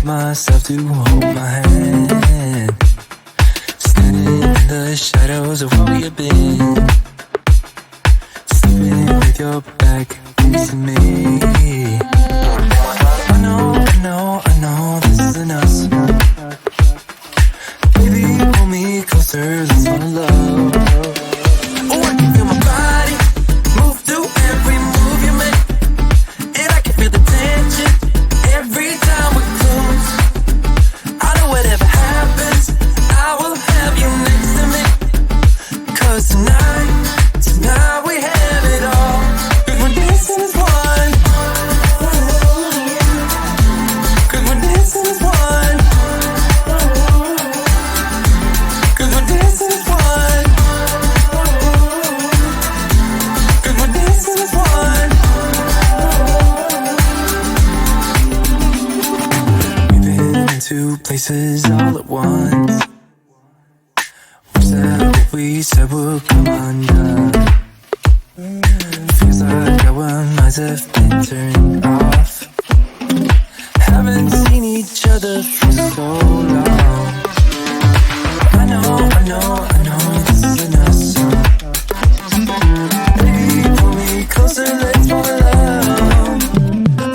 myself to hold my hand, standing in the shadows of where we have been, sleeping with your back facing me. I know this isn't us. Baby, pull me closer, let's fall in love. Oh, I can feel my body move through every move you make, and I can feel the tension every time we're close. I know whatever happens, I will have you next to me. 'Cause tonight we have it all. 'Cause we're dancing as one. 'Cause we're dancing as one. 'Cause we're dancing as one. 'Cause we're dancing as one. We've been into places all at once. Wish that what we said would come undone. Feels like our minds have been turned off. Haven't seen each other for so long. I know this isn't us. Baby, pull me closer, let's fall in love.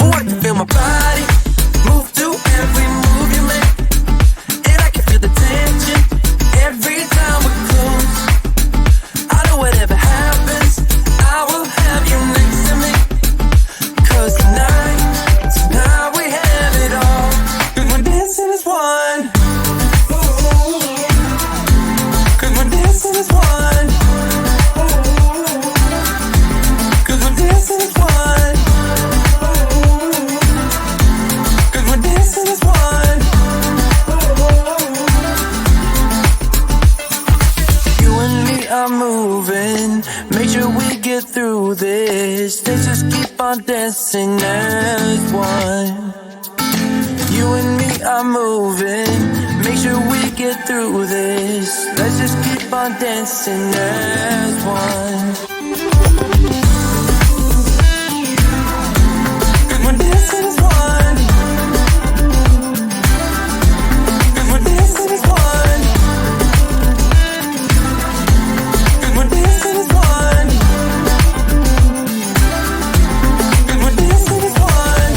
Oh, I can feel my body move through every move you make, and I can feel the tension every time we're close. I know whatever happens, I will have you next to me. 'Cause tonight we have it all. 'Cause we're dancing as one. 'Cause we're dancing as one. 'Cause we're dancing as one. 'Cause we're dancing as one. You and me are moving, make sure we get through this. Let's just keep on dancing as one. You and me are moving, make sure we get through this. Let's just keep on dancing as one. 'Cause we're dancing as one. 'Cause we're dancing as one. 'Cause we're dancing as one. 'Cause we're dancing as one.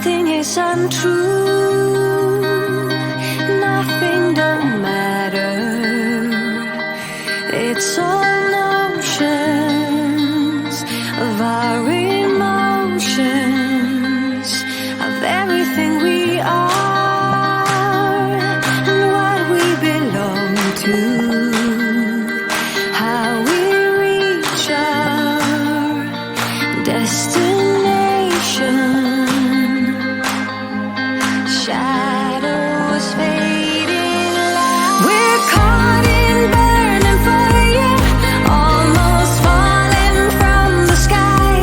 nothing is untrue, nothing don't matter. It's all notions of our emotions, of everything we are and what we belong to, how we reach our destination. Shadows fading light. We're caught in burning fire, almost falling from the sky,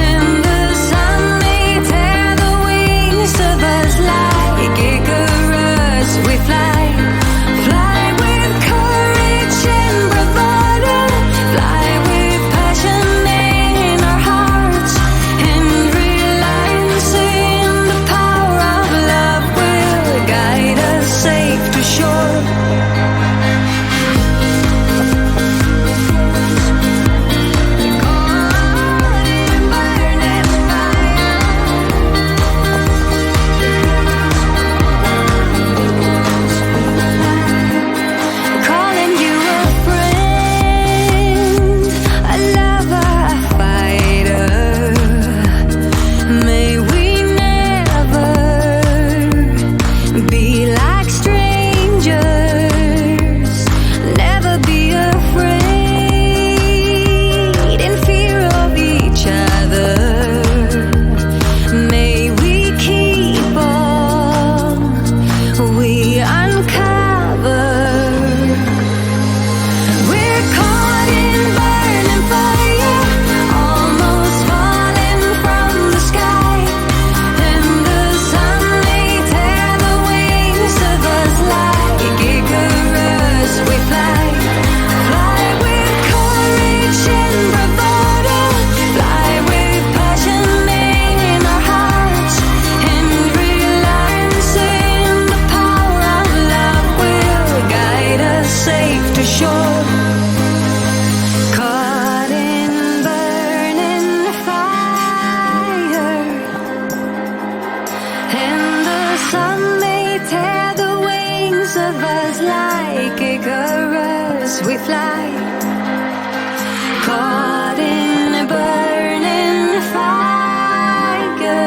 and the sun may tear the wings of us like Icarus. We fly, fly with courage and bravado, fly with passion in our hearts, and realizing the power of love will guide us safe to shore. Calling you a friend, a lover, a fighter. May we never be like strangers, never be afraid in fear of each other. May we keep all we uncover. We're caught in burning fire, almost falling from the sky, and the sun may tear the wings of us like Icarus. We fly, fly with courage and bravado, fly with passion in our hearts, and realizing the power of love will guide us safe to shore. Caught in burning fire, and the sun may tear the wings of us like Icarus. We fly, caught in a burning fire,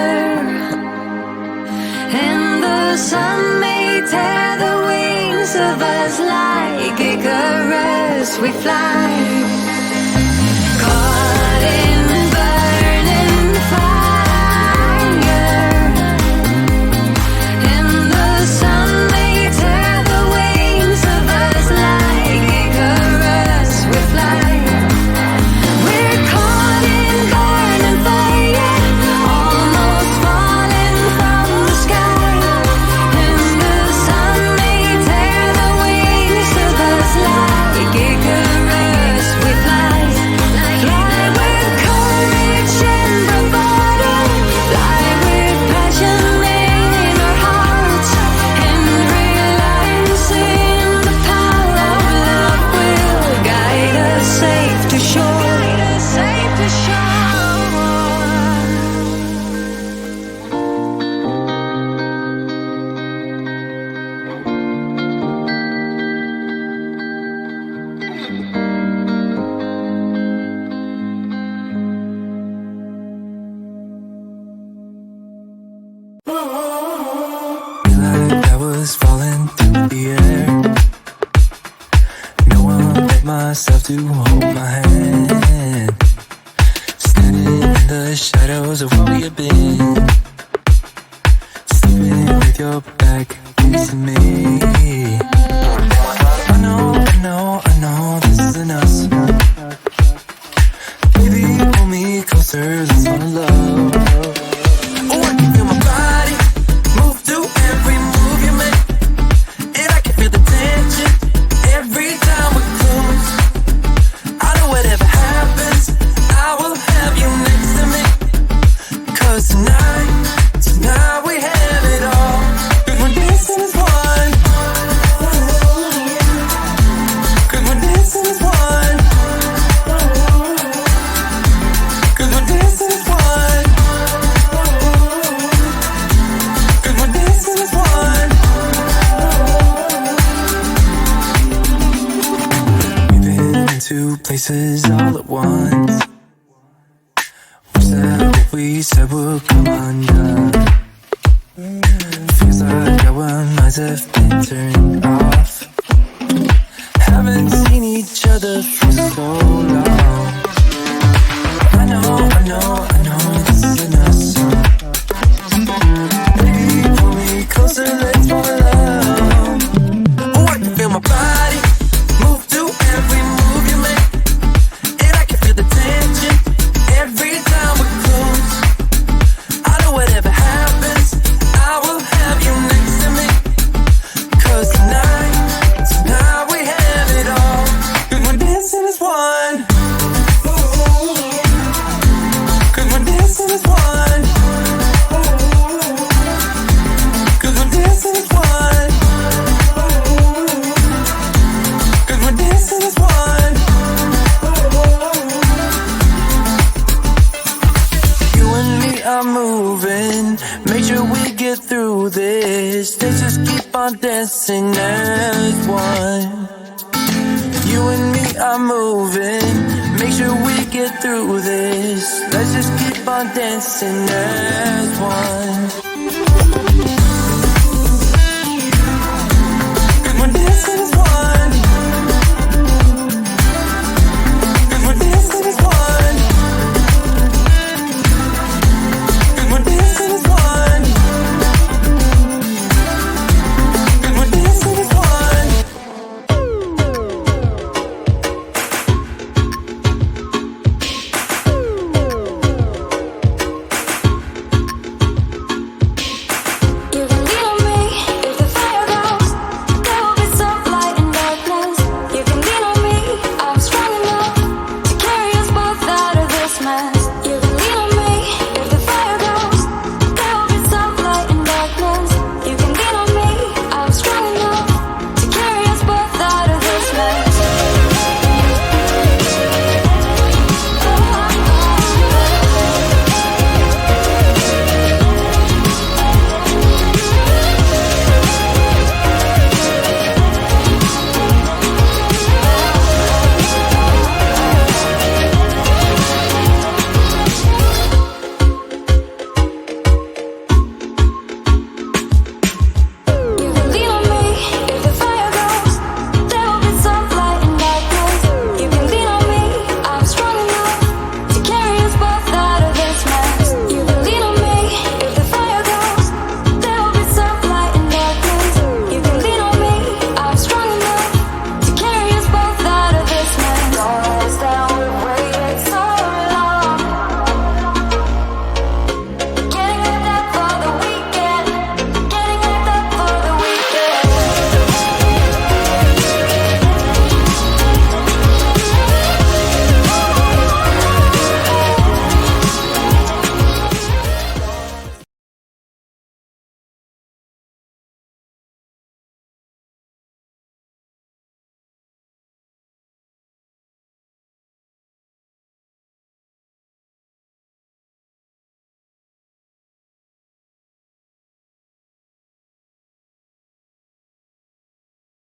and the sun may tear the wings of us like Icarus. We fly, caught in burning fire, and the sun may tear the wings of us like Icarus. We fly. We're caught in burning fire, almost falling from the sky, and the sun may tear the wings of us like Icarus. We fly, fly with courage and bravado, fly with passion in our hearts, and realizing the power of love will guide us safe to shore. Safe to shore. Like I was falling through the air. No one but myself to hold my hand. Standing in the shadows of what we have been. Sleeping with your back facing me. I know this isn't us. Baby, pull me closer, let's fall in love. Oh, I can feel my body move to every move you make, and I can feel the tension every time we're close. I know whatever happens, I will have you next to me. 'Cause tonight we have it all. 'Cause we're dancing as one. two places all at once. We said what we said would come undone. Feels like our minds have been turned off. Haven't seen each other for so long. I know this isn't a song. Baby, pull me closer, let's fall in love. Oh, I can feel my body move to every move you make, and I can feel the tension every time we're close. I know whatever happens, I will have you next to me. 'Cause tonight we have it all. 'Cause we're dancing as one. 'Cause we're dancing as one. 'Cause we're dancing as one. 'Cause we're dancing as one. You and me are moving. Make sure we get through this. Let's just keep on dancing as one. You and me are moving. Make sure we get through this. Let's just keep on dancing as one.